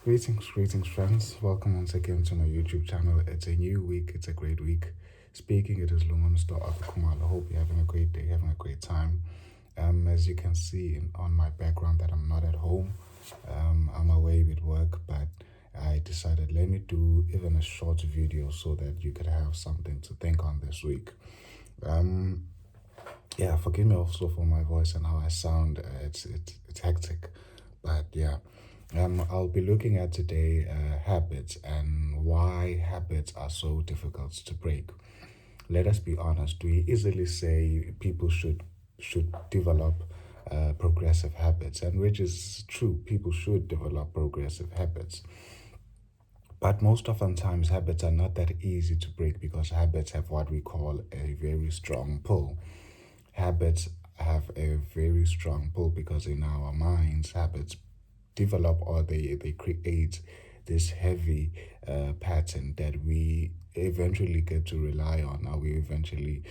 Greetings, friends. Welcome once again to my YouTube channel. It's a new week. It's a great week. Speaking, it is Luma Mr. Akumal. I hope you're having a great day, having a great time. As you can see on my background, that I'm not at home. I'm away with work, but I decided let me do even a short video so that you could have something to think on this week. Yeah, forgive me also for my voice and how I sound. It's hectic, but yeah. I'll be looking at today habits and why habits are so difficult to break. Let us be honest. We easily say people should develop progressive habits, and which is true. People should develop progressive habits. But most often times, habits are not that easy to break because habits have what we call a very strong pull. Habits have a very strong pull because in our minds, habits develop or they create this heavy pattern that we eventually get to rely on, or we eventually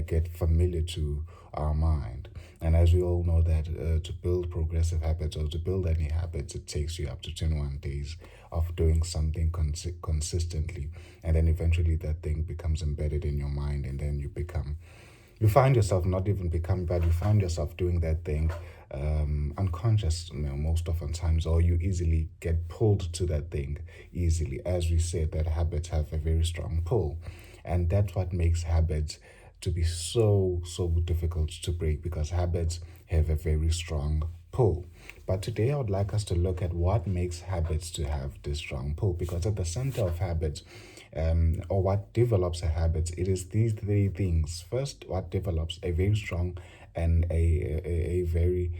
get familiar to our mind. And as we all know that to build progressive habits or to build any habits, it takes you up to 21 days of doing something consistently. And then eventually that thing becomes embedded in your mind, and then you find yourself not even becoming bad, you find yourself doing that thing unconscious, most often times, or you easily get pulled to that thing easily. As we said, that habits have a very strong pull, and that's what makes habits to be so difficult to break, because habits have a very strong pull. But today I would like us to look at what makes habits to have this strong pull, because at the center of habits, or what develops a habit, it is these three things. First, what develops a very strong and a very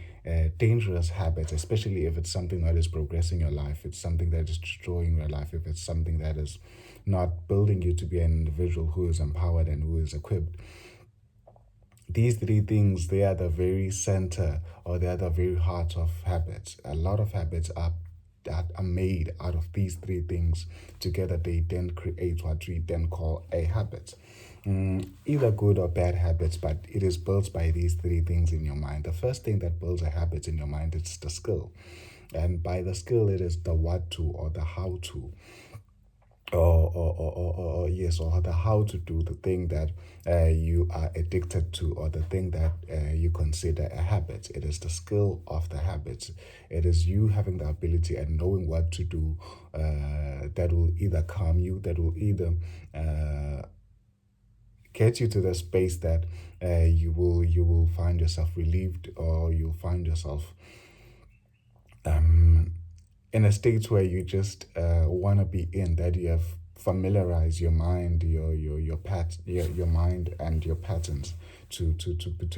dangerous habit, especially if it's something that is progressing your life, it's something that is destroying your life, if it's something that is not building you to be an individual who is empowered and who is equipped. These three things, they are the very center, or they are the very heart of habits. A lot of habits are that are made out of these three things together. They then create what we then call a habit. Either good or bad habits, but it is built by these three things in your mind. The first thing that builds a habit in your mind is the skill. And by the skill, it is the what to or the how to, or the how to do the thing that you are addicted to, or the thing that you consider a habit. It is the skill of the habit. It is you having the ability and knowing what to do that will either calm you, that will either get you to the space that you will find yourself relieved, or you'll find yourself in a state where you just want to be in, that you have familiarized your mind, your mind and your patterns to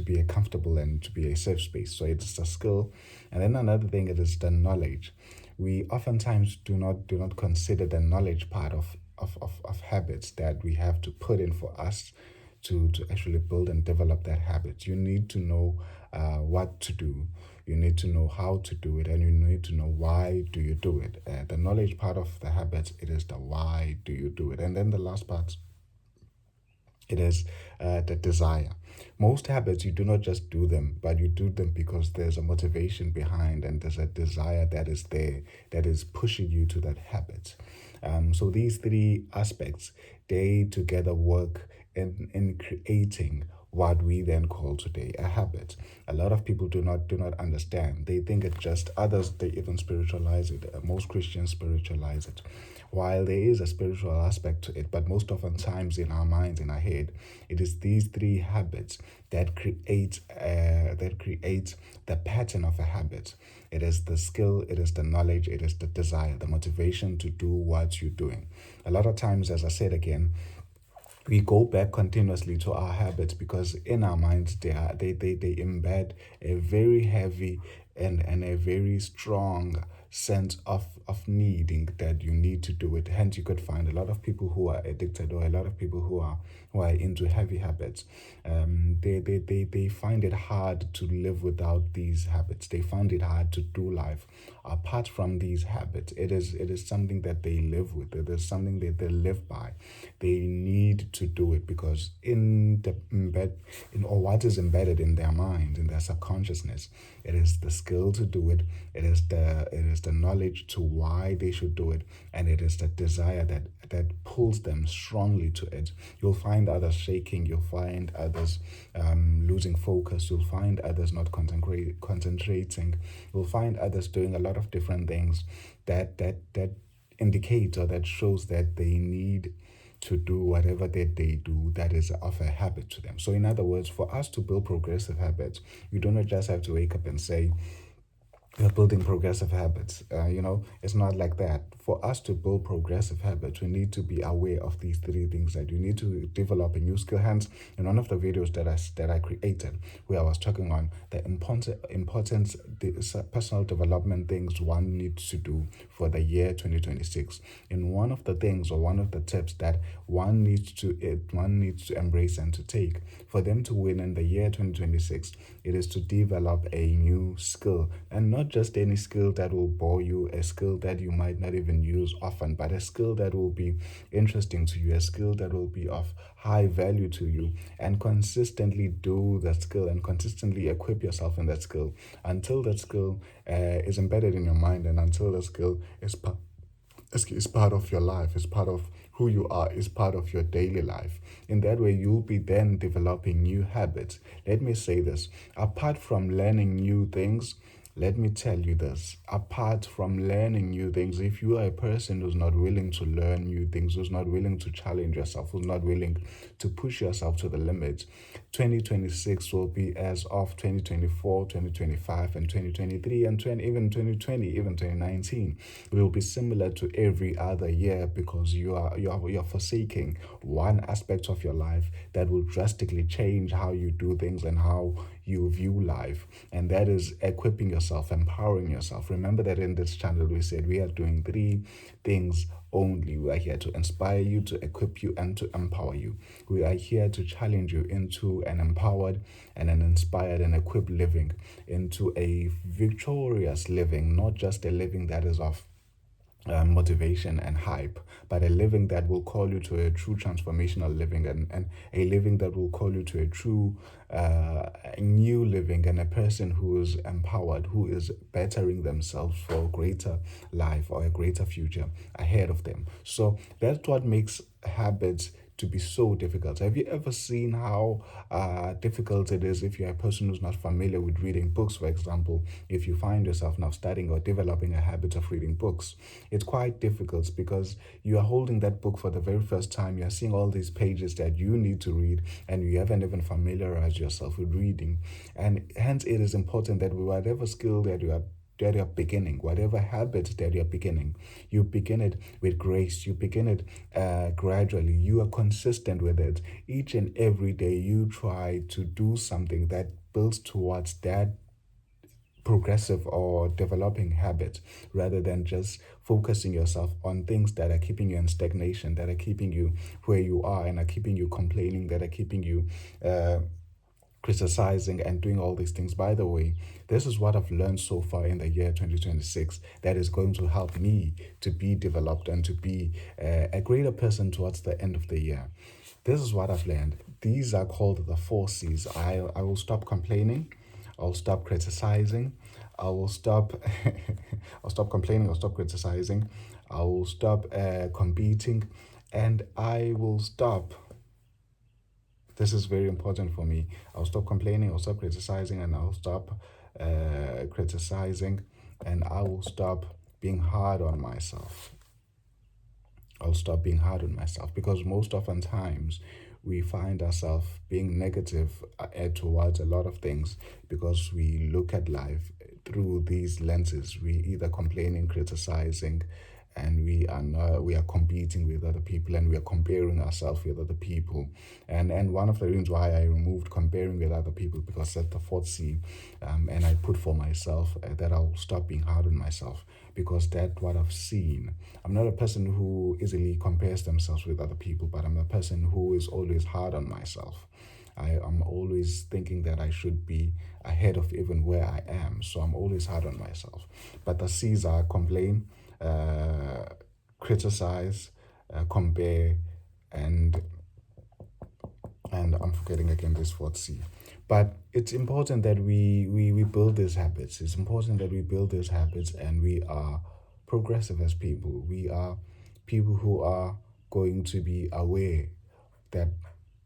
be a comfortable and to be a safe space. So it's a skill. And then another thing, it is the knowledge. We oftentimes do not consider the knowledge part of habits that we have to put in for us to actually build and develop that habit. You need to know what to do. You need to know how to do it, and you need to know why do you do it. The knowledge part of the habit, it is the why do you do it. And then the last part, it is the desire. Most habits, you do not just do them, but you do them because there's a motivation behind, and there's a desire that is there, that is pushing you to that habit. So these three aspects, they together work in creating what we then call today a habit. A lot of people do not understand. They think it's just others. They even spiritualize it. Most Christians spiritualize it, while there is a spiritual aspect to it. But most often times in our minds, in our head, it is these three habits that create the pattern of a habit. It is the skill, it is the knowledge, it is the desire, the motivation to do what you're doing. A lot of times, as I said again, we go back continuously to our habits because in our minds they embed a very heavy and a very strong sense of needing, that you need to do it. Hence you could find a lot of people who are addicted, or a lot of people who are into heavy habits. They find it hard to live without these habits. They find it hard to do life apart from these habits. It is something that they live with. It is something that they live by. They need to do it because or what is embedded in their mind, in their subconsciousness, it is the skill to do it. It is the knowledge to why they should do it, and it is the desire that pulls them strongly to it. You'll find others shaking, you'll find others losing focus, you'll find others not concentrating, you'll find others doing a lot of different things that indicate or that shows that they need to do whatever that they do that is of a habit to them. So in other words, for us to build progressive habits, you do not just have to wake up and say, we're building progressive habits. It's not like that. For us to build progressive habits, we need to be aware of these three things. That you need to develop a new skill. Hence, in one of the videos that I created, where I was talking on the importance personal development things one needs to do for the year 2026. In one of the things or one of the tips that one needs to embrace and to take for them to win in the year 2026, it is to develop a new skill, and not just any skill that will bore you, a skill that you might not even use often, but a skill that will be interesting to you, a skill that will be of high value to you, and consistently do that skill and consistently equip yourself in that skill until that skill is embedded in your mind, and until that skill is part of your life, is part of who you are, is part of your daily life. In that way, you'll be then developing new habits. Let me say this, apart from learning new things, let me tell you this, apart from learning new things, if you are a person who's not willing to learn new things, who's not willing to challenge yourself, who's not willing to push yourself to the limit, 2026 will be as of 2024, 2025, and 2023, and even 2020, even 2019. It will be similar to every other year, because you're forsaking one aspect of your life that will drastically change how you do things and how you view life, and that is equipping yourself, empowering yourself. Remember that in this channel we said we are doing three things only. We are here to inspire you, to equip you, and to empower you. We are here to challenge you into an empowered and an inspired and equipped living, into a victorious living, not just a living that is of motivation and hype, but a living that will call you to a true transformational living, and a living that will call you to a true new living, and a person who is empowered, who is bettering themselves for a greater life or a greater future ahead of them. So that's what makes habits to be so difficult. Have you ever seen how difficult it is if you're a person who's not familiar with reading books, for example? If you find yourself now studying or developing a habit of reading books, it's quite difficult because you are holding that book for the very first time. You're seeing all these pages that you need to read, and you haven't even familiarized yourself with reading. And hence, it is important that whatever skill that you're beginning, whatever habit that you're beginning, you begin it with grace, you begin it gradually, you are consistent with it. Each and every day you try to do something that builds towards that progressive or developing habit, rather than just focusing yourself on things that are keeping you in stagnation, that are keeping you where you are, and are keeping you complaining, that are keeping you criticizing and doing all these things. By the way, this is what I've learned so far in the year 2026 that is going to help me to be developed and to be a greater person towards the end of the year. This is what I've learned. These are called the 4 C's. I will stop complaining. I'll stop criticizing. I will stop I'll stop complaining, I'll stop criticizing. I will stop competing, and I will stop. This is very important for me. I'll stop complaining, I'll stop criticizing, and I'll stop criticizing, and I will stop being hard on myself. I'll stop being hard on myself, because most often times we find ourselves being negative towards a lot of things because we look at life through these lenses. We either complaining, criticizing, and we are competing with other people, and we are comparing ourselves with other people. And one of the reasons why I removed comparing with other people, because that's the 4th C, and I put for myself that I'll stop being hard on myself, because that's what I've seen. I'm not a person who easily compares themselves with other people, but I'm a person who is always hard on myself. I'm always thinking that I should be ahead of even where I am, so I'm always hard on myself. But the C's are complain, criticize, compare, and and I'm forgetting again this fourth C. But it's important that we build these habits. It's important that we build these habits, and we are progressive as people. We are people who are going to be aware that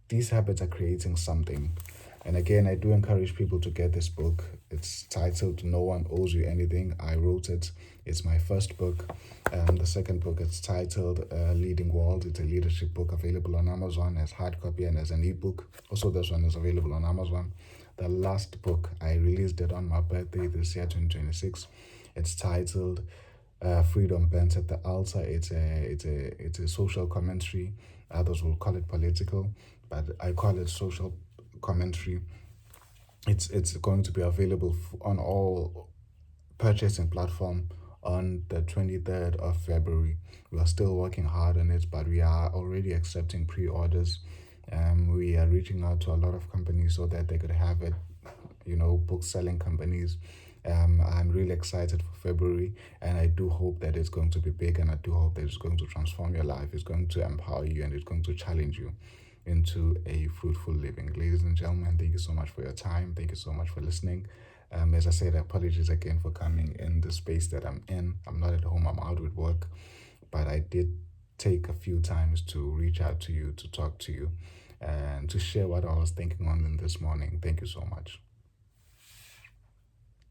these habits are creating something. And again, I do encourage people to get this book. It's titled No One Owes You Anything. I wrote it. It's my first book. The second book is titled Leading World. It's a leadership book available on Amazon as hard copy and as an ebook. Also, this one is available on Amazon. The last book, I released it on my birthday this year, 2026. It's titled Freedom Bent at the Altar. It's a social commentary. Others will call it political, but I call it social commentary. It's going to be available on all purchasing platform on the 23rd of February. We are still working hard on it, but we are already accepting pre-orders. We are reaching out to a lot of companies so that they could have it, book selling companies. I'm really excited for February, and I do hope that it's going to be big, and I do hope that it's going to transform your life. It's going to empower you, and it's going to challenge you into a fruitful living. Ladies and gentlemen, thank you so much for your time. Thank you so much for listening. As I said, apologies again for coming in the space that I'm in. I'm not at home, I'm out with work, but I did take a few times to reach out to you, to talk to you, and to share what I was thinking on in this morning. Thank you so much.